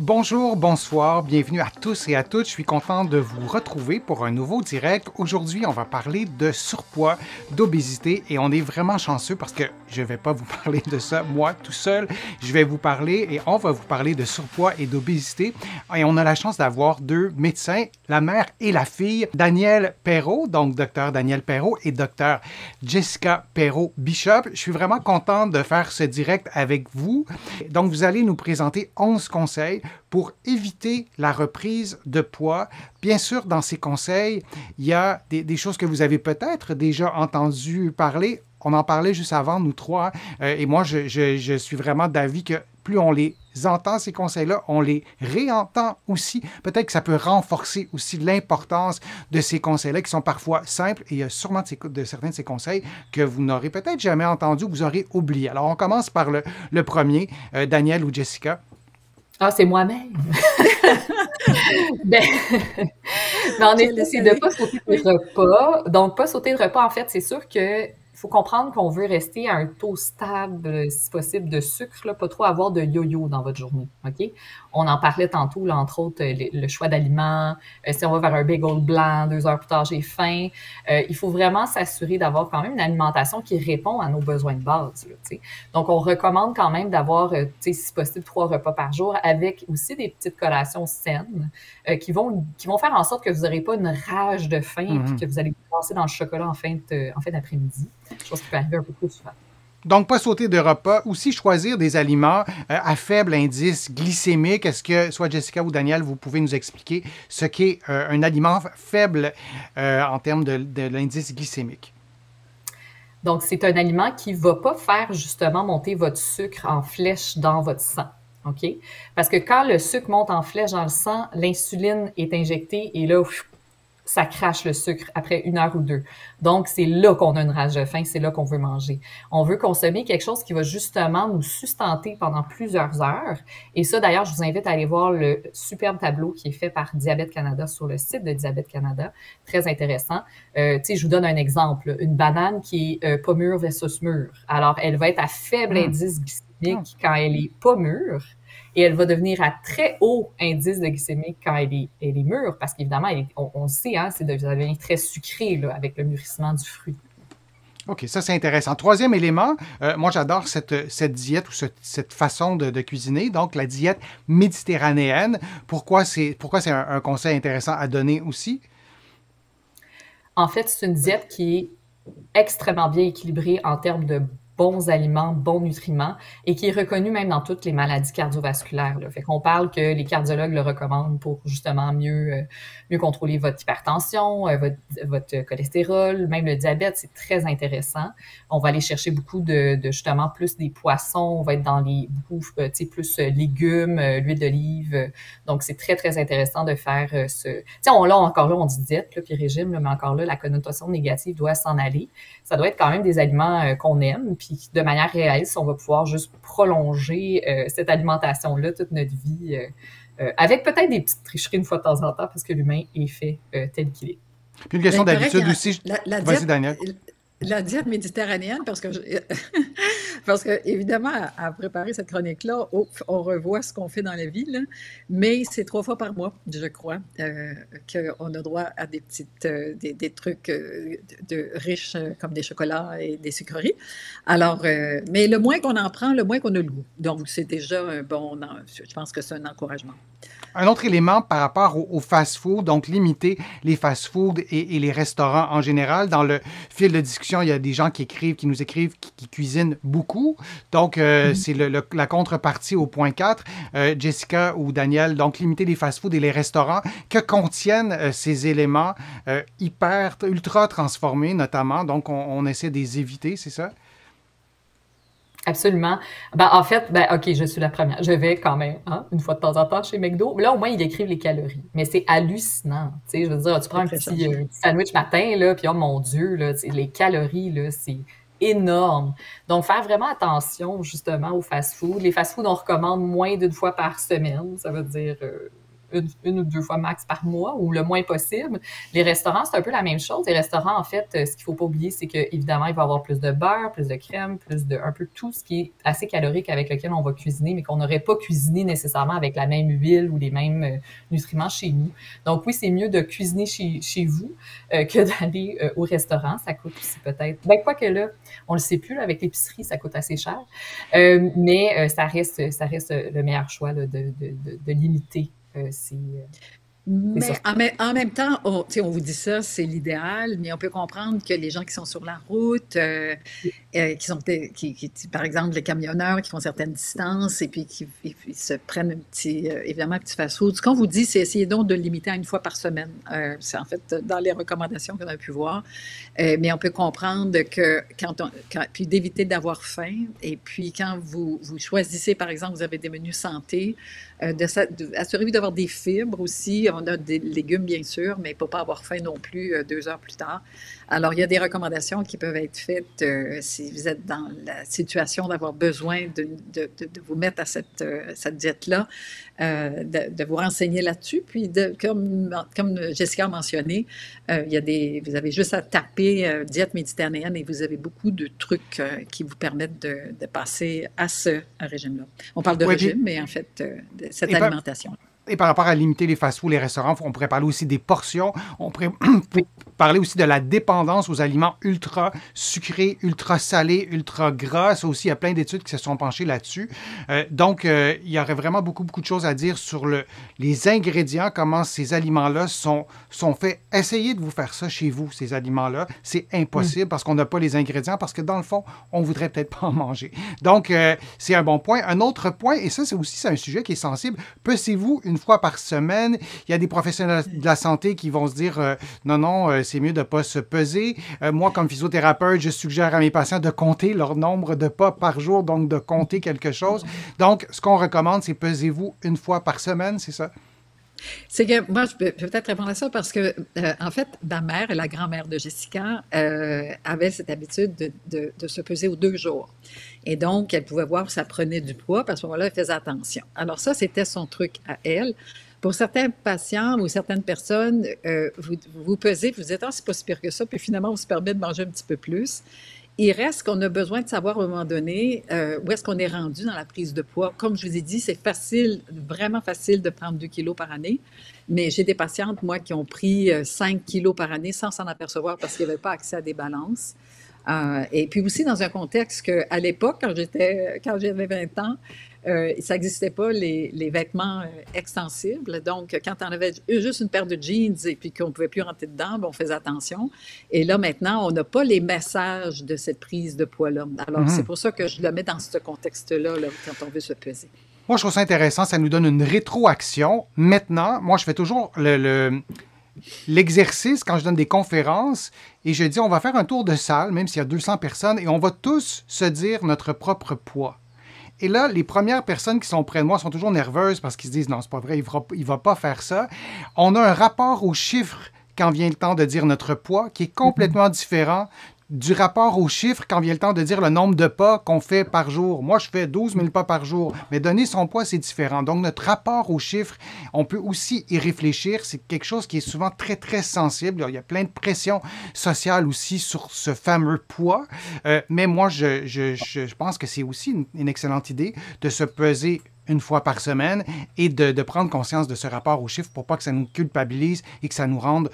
Bonjour, bonsoir, bienvenue à tous et à toutes. Je suis content de vous retrouver pour un nouveau direct. Aujourd'hui, on va parler de surpoids, d'obésité et on est vraiment chanceux parce que je ne vais pas vous parler de ça moi tout seul. Je vais vous parler et on va vous parler de surpoids et d'obésité. Et on a la chance d'avoir deux médecins, la mère et la fille, Daniel Perrault, donc docteur Daniel Perrault et docteur Jessica Perrault-Bishop. Je suis vraiment content de faire ce direct avec vous. Donc, vous allez nous présenter 11 conseils pour éviter la reprise de poids. Bien sûr, dans ces conseils, il y a des choses que vous avez peut-être déjà entendu parler. On en parlait juste avant, nous trois. Et moi, je suis vraiment d'avis que plus on les entend, ces conseils-là, on les réentend aussi. Peut-être que ça peut renforcer aussi l'importance de ces conseils-là qui sont parfois simples. Et il y a sûrement de certains de ces conseils que vous n'aurez peut-être jamais entendus ou que vous aurez oubliés. Alors, on commence par le premier, Daniel ou Jessica. Ah, c'est moi-même. ben, mais en effet, c'est de ne pas sauter de repas. Donc, pas sauter de repas, en fait, c'est sûr que faut comprendre qu'on veut rester à un taux stable, si possible, de sucre, là, pas trop avoir de yo-yo dans votre journée. OK? On en parlait tantôt, là, entre autres, le choix d'aliments. Si on va vers un bagel blanc, 2 heures plus tard, j'ai faim. Il faut vraiment s'assurer d'avoir quand même une alimentation qui répond à nos besoins de base. Là, t'sais. Donc, on recommande quand même d'avoir, si possible, 3 repas par jour avec aussi des petites collations saines qui vont faire en sorte que vous n'aurez pas une rage de faim et que vous allez vous passer dans le chocolat en fin d'après-midi. Chose qui peut arriver un peu trop souvent. Donc, pas sauter de repas. Aussi, choisir des aliments à faible indice glycémique. Est-ce que, soit Jessica ou Daniel, vous pouvez nous expliquer ce qu'est un aliment faible en termes de l'indice glycémique? Donc, c'est un aliment qui ne va pas faire justement monter votre sucre en flèche dans votre sang. OK? Parce que quand le sucre monte en flèche dans le sang, l'insuline est injectée et là, ça crache le sucre après 1 heure ou 2. Donc, c'est là qu'on a une rage de faim, c'est là qu'on veut manger. On veut consommer quelque chose qui va justement nous sustenter pendant plusieurs heures. Et ça, d'ailleurs, je vous invite à aller voir le superbe tableau qui est fait par Diabète Canada sur le site de Diabète Canada. Très intéressant. Je vous donne un exemple. Une banane qui est pas mûre versus mûre. Alors, elle va être à faible indice glycémique quand elle est pas mûre. Et elle va devenir à très haut indice de glycémie quand elle est mûre, parce qu'évidemment, on le sait, hein, ça devient très sucré là, avec le mûrissement du fruit. OK, ça c'est intéressant. Troisième élément, moi j'adore cette diète ou cette façon de cuisiner, donc la diète méditerranéenne. Pourquoi c'est un conseil intéressant à donner aussi? En fait, c'est une diète qui est extrêmement bien équilibrée en termes de bons aliments, bons nutriments, et qui est reconnu même dans toutes les maladies cardiovasculaires. Là. Fait qu'on parle que les cardiologues le recommandent pour justement mieux contrôler votre hypertension, votre cholestérol, même le diabète, c'est très intéressant. On va aller chercher beaucoup de justement plus des poissons, on va être dans les beaucoup plus légumes, l'huile d'olive. Donc c'est très très intéressant de faire encore là on dit diète là, puis régime, là, mais encore là la connotation négative doit s'en aller. Ça doit être quand même des aliments qu'on aime, puis de manière réaliste, on va pouvoir juste prolonger cette alimentation-là toute notre vie, avec peut-être des petites tricheries une fois de temps en temps, parce que l'humain est fait tel qu'il est. Puis une question d'habitude aussi. Vas-y, Daniel. La diète méditerranéenne, parce que évidemment, à préparer cette chronique-là, on revoit ce qu'on fait dans la vie, là, mais c'est 3 fois par mois, je crois, qu'on a droit à des trucs de riches comme des chocolats et des sucreries. Alors, mais le moins qu'on en prend, le moins qu'on a le goût. Donc, c'est déjà un bon, je pense que c'est un encouragement. Un autre élément par rapport au fast-food, donc limiter les fast-food et les restaurants en général. Dans le fil de discussion, il y a des gens qui nous écrivent, qui cuisinent beaucoup. Donc, c'est la contrepartie au point 4. Jessica ou Daniel, donc limiter les fast-food et les restaurants. Que contiennent ces éléments ultra transformés notamment? Donc, on essaie de les éviter, c'est ça? Absolument. En fait, OK, je suis la première. Je vais quand même, une fois de temps en temps chez McDo. Là, au moins, ils écrivent les calories. Mais c'est hallucinant. Tu sais, je veux dire, tu prends un petit sandwich matin, là, puis oh mon Dieu, là, les calories, là, c'est énorme. Donc, faire vraiment attention, justement, aux fast-food. Les fast-food, on recommande moins d'1 fois par semaine. Ça veut dire une ou deux fois max par mois ou le moins possible. Les restaurants, c'est un peu la même chose. Les restaurants, en fait, ce qu'il faut pas oublier, c'est qu'évidemment, il va y avoir plus de beurre, plus de crème, un peu tout ce qui est assez calorique avec lequel on va cuisiner, mais qu'on n'aurait pas cuisiné nécessairement avec la même huile ou les mêmes nutriments chez nous. Donc oui, c'est mieux de cuisiner chez vous que d'aller au restaurant. Ça coûte aussi peut-être... Ben, quoi que là, on le sait plus, là, avec l'épicerie, ça coûte assez cher. Mais ça reste le meilleur choix là, de limiter Mais en même temps, on vous dit ça, c'est l'idéal, mais on peut comprendre que les gens qui sont sur la route, par exemple, les camionneurs qui font certaines distances et puis qui se prennent évidemment, un petit fast-food. Ce qu'on vous dit, c'est essayer donc de le limiter à une fois par semaine. C'est en fait dans les recommandations qu'on a pu voir. Mais on peut comprendre que puis d'éviter d'avoir faim. Et puis quand vous choisissez, par exemple, vous avez des menus santé, assurez-vous d'avoir des fibres aussi. On a des légumes, bien sûr, mais il ne faut pas avoir faim non plus 2 heures plus tard. Alors, il y a des recommandations qui peuvent être faites si vous êtes dans la situation d'avoir besoin de vous mettre à cette diète-là, de vous renseigner là-dessus. Puis, comme Jessica a mentionné, vous avez juste à taper diète méditerranéenne et vous avez beaucoup de trucs qui vous permettent de passer à ce régime-là. On parle de régime, mais en fait, de cette alimentation. Et par rapport à limiter les fast-foods, les restaurants, on pourrait parler aussi des portions. On pourrait parler aussi de la dépendance aux aliments ultra sucrés, ultra salés, ultra gras. Ça aussi, il y a plein d'études qui se sont penchées là-dessus. Donc, il y aurait vraiment beaucoup de choses à dire sur les ingrédients, comment ces aliments-là sont faits. Essayez de vous faire ça chez vous, ces aliments-là. C'est impossible parce qu'on n'a pas les ingrédients, parce que dans le fond, on voudrait peut-être pas en manger. Donc, c'est un bon point. Un autre point, et ça, c'est un sujet qui est sensible. Pesez-vous une fois par semaine. Il y a des professionnels de la santé qui vont se dire non, c'est mieux de ne pas se peser. Moi, comme physiothérapeute, je suggère à mes patients de compter leur nombre de pas par jour, donc de compter quelque chose. Donc, ce qu'on recommande, c'est pesez-vous une fois par semaine, c'est ça? C'est que moi, je peux peut-être répondre à ça parce que, en fait, ma mère et la grand-mère de Jessica avaient cette habitude de se peser aux 2 jours. Et donc, elle pouvait voir si ça prenait du poids, puis à ce moment-là, elle faisait attention. Alors ça, c'était son truc à elle. Pour certains patients ou certaines personnes, vous pesez, vous dites « Ah, c'est pas si pire que ça », puis finalement, on se permet de manger un petit peu plus. Il reste qu'on a besoin de savoir à un moment donné où est-ce qu'on est rendu dans la prise de poids. Comme je vous ai dit, c'est facile, vraiment facile de prendre 2 kilos par année. Mais j'ai des patientes, moi, qui ont pris 5 kilos par année sans s'en apercevoir parce qu'ils n'avaient pas accès à des balances. Et puis aussi dans un contexte qu'à l'époque, quand j'avais 20 ans, ça n'existait pas les vêtements extensibles. Donc, quand on avait juste une paire de jeans et puis qu'on ne pouvait plus rentrer dedans, on faisait attention. Et là, maintenant, on n'a pas les messages de cette prise de poids-là. Alors, c'est pour ça que je le mets dans ce contexte-là, là, quand on veut se peser. Moi, je trouve ça intéressant. Ça nous donne une rétroaction. Maintenant, moi, je fais toujours l'exercice quand je donne des conférences et je dis on va faire un tour de salle, même s'il y a 200 personnes, et on va tous se dire notre propre poids. Et là, les premières personnes qui sont près de moi sont toujours nerveuses parce qu'ils se disent non, c'est pas vrai, il va pas faire ça. On a un rapport aux chiffres quand vient le temps de dire notre poids qui est complètement différent du rapport aux chiffres quand vient le temps de dire le nombre de pas qu'on fait par jour. Moi, je fais 12 000 pas par jour, mais donner son poids, c'est différent. Donc, notre rapport aux chiffres, on peut aussi y réfléchir. C'est quelque chose qui est souvent très, très sensible. Il y a plein de pression sociale aussi sur ce fameux poids. Mais moi, je pense que c'est aussi une excellente idée de se peser une fois par semaine et de prendre conscience de ce rapport aux chiffres pour pas que ça nous culpabilise et que ça nous rende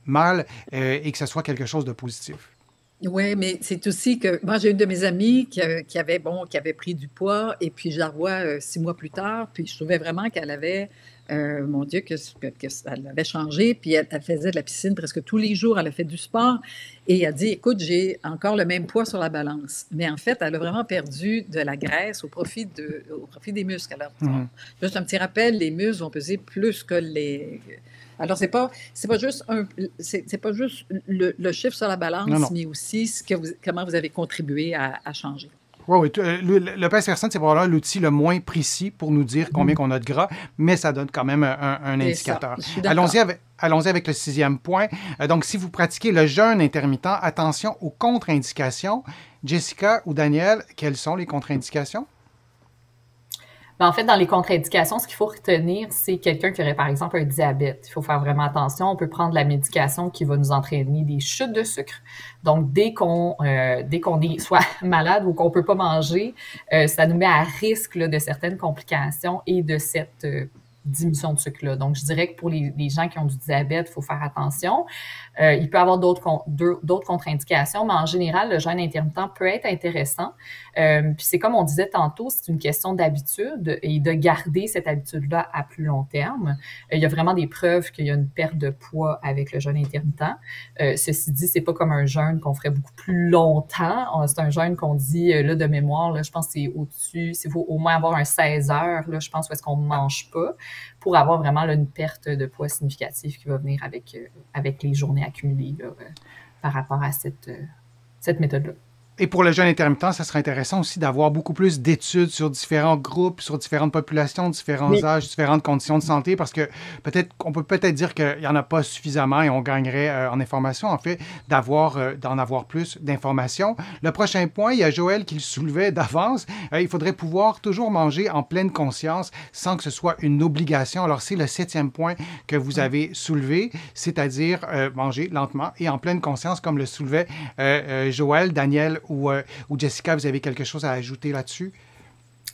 mal et que ce soit quelque chose de positif. Oui, mais c'est aussi que moi, j'ai une de mes amies qui avait pris du poids et puis je la revois 6 mois plus tard, puis je trouvais vraiment qu'elle avait, mon Dieu, qu'elle avait changé, puis elle faisait de la piscine presque tous les jours, elle a fait du sport et elle a dit, écoute, j'ai encore le même poids sur la balance. Mais en fait, elle a vraiment perdu de la graisse au profit des muscles. Alors, juste un petit rappel, les muscles vont peser plus que les... Alors, c'est pas juste le chiffre sur la balance, non. Mais aussi comment vous avez contribué à changer. Oui, le pèse personne, c'est probablement l'outil le moins précis pour nous dire combien on a de gras, mais ça donne quand même un indicateur. Allons-y avec le 6e point. Donc, si vous pratiquez le jeûne intermittent, attention aux contre-indications. Jessica ou Daniel, quelles sont les contre-indications? Ben, en fait, dans les contre-indications, ce qu'il faut retenir, c'est quelqu'un qui aurait, par exemple, un diabète. Il faut faire vraiment attention. On peut prendre la médication qui va nous entraîner des chutes de sucre. Donc, dès qu'on est soit malade ou qu'on peut pas manger, ça nous met à risque là, de certaines complications et de cette diminution de sucre-là. Donc, je dirais que pour les gens qui ont du diabète, il faut faire attention. Il peut y avoir d'autres contre-indications, mais en général, le jeûne intermittent peut être intéressant. Puis c'est comme on disait tantôt, c'est une question d'habitude et de garder cette habitude-là à plus long terme. Il y a vraiment des preuves qu'il y a une perte de poids avec le jeûne intermittent. Ceci dit, c'est pas comme un jeûne qu'on ferait beaucoup plus longtemps. C'est un jeûne qu'on dit, là, de mémoire, là, je pense que c'est au-dessus, il faut au moins avoir un 16 heures, là, je pense, où est-ce qu'on ne mange pas pour avoir vraiment là, une perte de poids significative qui va venir avec les journées accumulées là, par rapport à cette méthode-là. Et pour le jeûne intermittent, ça serait intéressant aussi d'avoir beaucoup plus d'études sur différents groupes, sur différentes populations, différents âges, différentes conditions de santé, parce que on peut peut-être dire qu'il n'y en a pas suffisamment et on gagnerait en information, en fait, d'en avoir plus d'informations. Le prochain point, il y a Joël qui le soulevait d'avance. Il faudrait pouvoir toujours manger en pleine conscience sans que ce soit une obligation. Alors, c'est le 7e point que vous avez soulevé, c'est-à-dire manger lentement et en pleine conscience, comme le soulevait Joël, Daniel ou Jessica, vous avez quelque chose à ajouter là-dessus?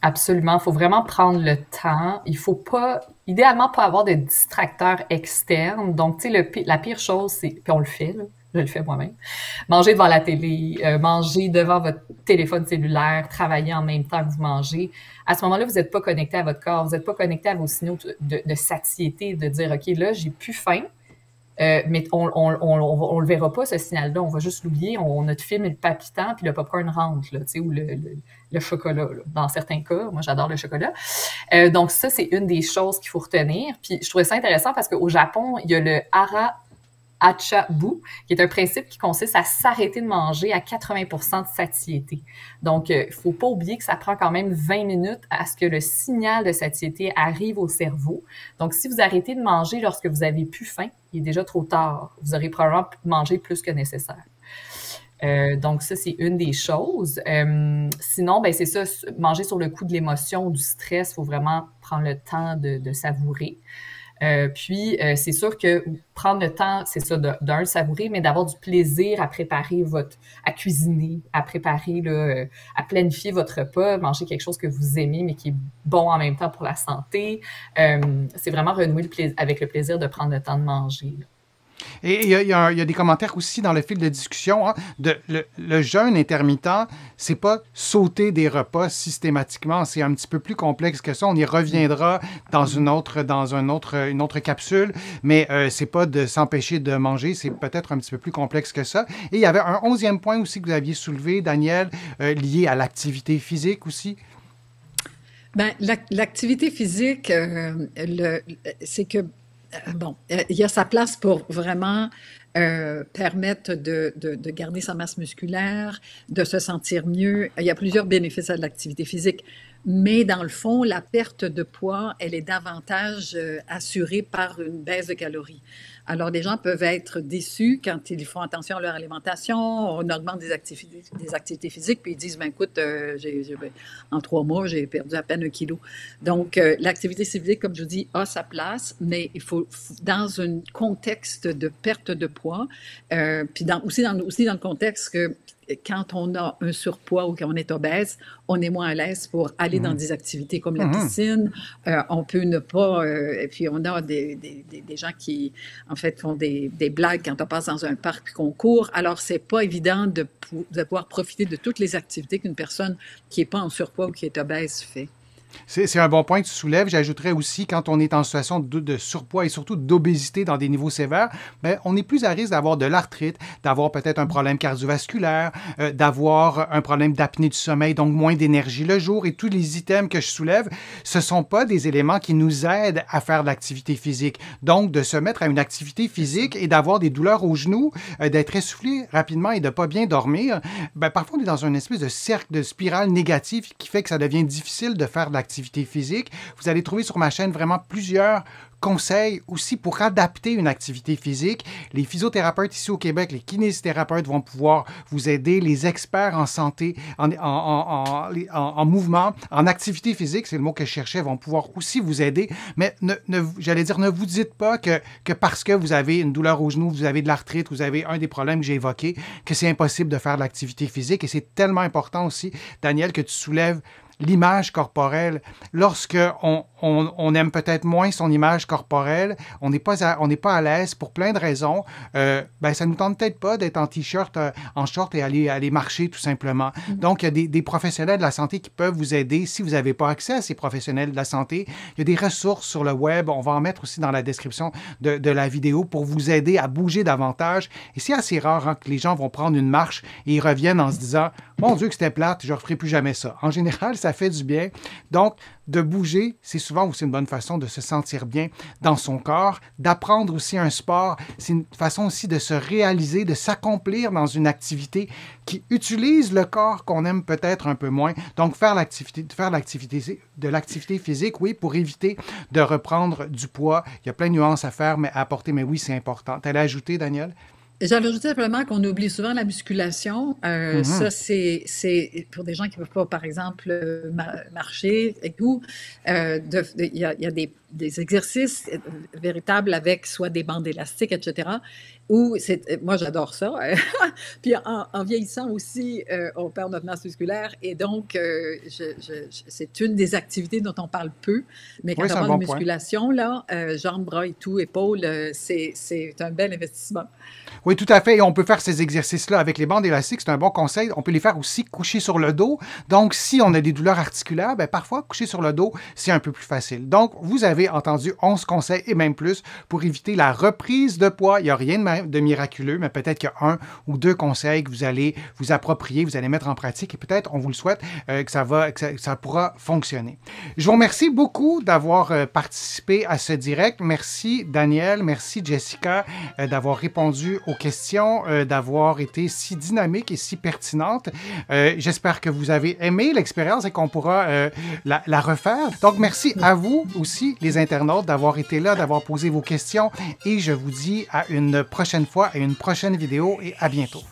Absolument. Il faut vraiment prendre le temps. Il faut pas, idéalement, pas avoir de distracteurs externes. Donc, tu sais, la pire chose, c'est, puis on le fait, là, je le fais moi-même, manger devant la télé, manger devant votre téléphone cellulaire, travailler en même temps que vous mangez. À ce moment-là, vous n'êtes pas connecté à votre corps, vous n'êtes pas connecté à vos signaux de satiété, de dire, OK, là, j'ai plus faim. Mais on le verra pas, ce signal-là. On va juste l'oublier. Notre film est palpitant, puis le popcorn rentre, là, tu sais, ou le chocolat, là. Dans certains cas, moi, j'adore le chocolat. Donc, ça, c'est une des choses qu'il faut retenir. Puis, je trouvais ça intéressant parce qu'au Japon, il y a le hara Achabu, qui est un principe qui consiste à s'arrêter de manger à 80% de satiété. Donc, il faut pas oublier que ça prend quand même 20 minutes à ce que le signal de satiété arrive au cerveau. Donc, si vous arrêtez de manger lorsque vous avez plus faim, il est déjà trop tard. Vous aurez probablement mangé plus que nécessaire. Donc, ça, c'est une des choses. Sinon, ben c'est ça, manger sur le coup de l'émotion ou du stress, il faut vraiment prendre le temps de savourer. Puis, c'est sûr que prendre le temps, c'est ça, d'un savourer, mais d'avoir du plaisir à préparer à cuisiner, à préparer, là, à planifier votre repas, manger quelque chose que vous aimez, mais qui est bon en même temps pour la santé. C'est vraiment renouer avec le plaisir de prendre le temps de manger, là. Et il y a des commentaires aussi dans le fil de discussion. Hein, le jeûne intermittent, c'est pas sauter des repas systématiquement. C'est un petit peu plus complexe que ça. On y reviendra dans une autre capsule, mais c'est pas de s'empêcher de manger. C'est peut-être un petit peu plus complexe que ça. Et il y avait un 11e point aussi que vous aviez soulevé, Daniel, lié à l'activité physique aussi. Ben, l'activité physique, c'est que bon, il y a sa place pour vraiment permettre de garder sa masse musculaire, de se sentir mieux. Il y a plusieurs bénéfices à l'activité physique. Mais dans le fond, la perte de poids, elle est davantage assurée par une baisse de calories. Alors, les gens peuvent être déçus quand ils font attention à leur alimentation, on augmente des activités physiques, puis ils disent, ben écoute, en 3 mois, j'ai perdu à peine 1 kilo. Donc, l'activité physique, comme je vous dis, a sa place, mais il faut dans un contexte de perte de poids, puis aussi dans le contexte que quand on a un surpoids ou qu'on est obèse, on est moins à l'aise pour aller dans des activités comme la piscine. On peut ne pas... et puis, on a des gens qui, en fait, font des blagues quand on passe dans un parc puis qu'on court. Alors, c'est pas évident de pouvoir profiter de toutes les activités qu'une personne qui n'est pas en surpoids ou qui est obèse fait. C'est un bon point que tu soulèves. J'ajouterais aussi, quand on est en situation de surpoids et surtout d'obésité dans des niveaux sévères, bien, on est plus à risque d'avoir de l'arthrite, d'avoir peut-être un problème cardiovasculaire, d'avoir un problème d'apnée du sommeil, donc moins d'énergie le jour. Et tous les items que je soulève, ce ne sont pas des éléments qui nous aident à faire de l'activité physique. Donc, de se mettre à une activité physique et d'avoir des douleurs aux genoux, d'être essoufflé rapidement et de ne pas bien dormir, bien, parfois on est dans une espèce de cercle de spirale négative qui fait que ça devient difficile de faire de l'activité physique. Vous allez trouver sur ma chaîne vraiment plusieurs conseils aussi pour adapter une activité physique. Les physiothérapeutes ici au Québec, les kinésithérapeutes vont pouvoir vous aider. Les experts en santé, en mouvement, en activité physique, c'est le mot que je cherchais, vont pouvoir aussi vous aider. Mais j'allais dire, ne vous dites pas que parce que vous avez une douleur au genou, vous avez de l'arthrite, vous avez un des problèmes que j'ai évoqués, que c'est impossible de faire de l'activité physique. Et c'est tellement important aussi, Daniel, que tu soulèves l'image corporelle. Lorsque on aime peut-être moins son image corporelle, on n'est pas à l'aise pour plein de raisons, ben ça nous tente peut-être pas d'être en t-shirt, en short et aller marcher tout simplement. Donc, il y a des professionnels de la santé qui peuvent vous aider si vous n'avez pas accès à ces professionnels de la santé. Il y a des ressources sur le web. On va en mettre aussi dans la description de la vidéo pour vous aider à bouger davantage. Et c'est assez rare que les gens vont prendre une marche et ils reviennent en se disant « Mon Dieu que c'était plate, je ne referai plus jamais ça ». En général, ça fait du bien. Donc, de bouger, c'est souvent aussi une bonne façon de se sentir bien dans son corps. D'apprendre aussi un sport, c'est une façon aussi de se réaliser, de s'accomplir dans une activité qui utilise le corps qu'on aime peut-être un peu moins. Donc, faire de l'activité physique, oui, pour éviter de reprendre du poids. Il y a plein de nuances à faire, mais à apporter, mais oui, c'est important. Tu allais ajouter, Daniel? J'allais ajouter simplement qu'on oublie souvent la musculation. Ça, c'est pour des gens qui ne peuvent pas, par exemple, marcher et tout. Il y a des exercices véritables avec soit des bandes élastiques, etc. Moi, j'adore ça. Puis en vieillissant aussi, on perd notre masse musculaire et donc c'est une des activités dont on parle peu. Mais quand on parle de musculation, là, jambes, bras et tout, épaules, c'est un bel investissement. Oui, tout à fait. Et on peut faire ces exercices-là avec les bandes élastiques. C'est un bon conseil. On peut les faire aussi coucher sur le dos. Donc, si on a des douleurs articulaires, ben, parfois, coucher sur le dos, c'est un peu plus facile. Donc, vous avez entendu 11 conseils et même plus pour éviter la reprise de poids. Il n'y a rien de miraculeux, mais peut-être qu'il y a 1 ou 2 conseils que vous allez vous approprier, vous allez mettre en pratique et peut-être, on vous le souhaite, que ça pourra fonctionner. Je vous remercie beaucoup d'avoir participé à ce direct. Merci, Daniel. Merci, Jessica, d'avoir répondu aux questions, d'avoir été si dynamique et si pertinente. J'espère que vous avez aimé l'expérience et qu'on pourra la refaire. Donc, merci à vous aussi, les internautes, d'avoir été là, d'avoir posé vos questions et je vous dis à une prochaine fois, à une prochaine vidéo et à bientôt.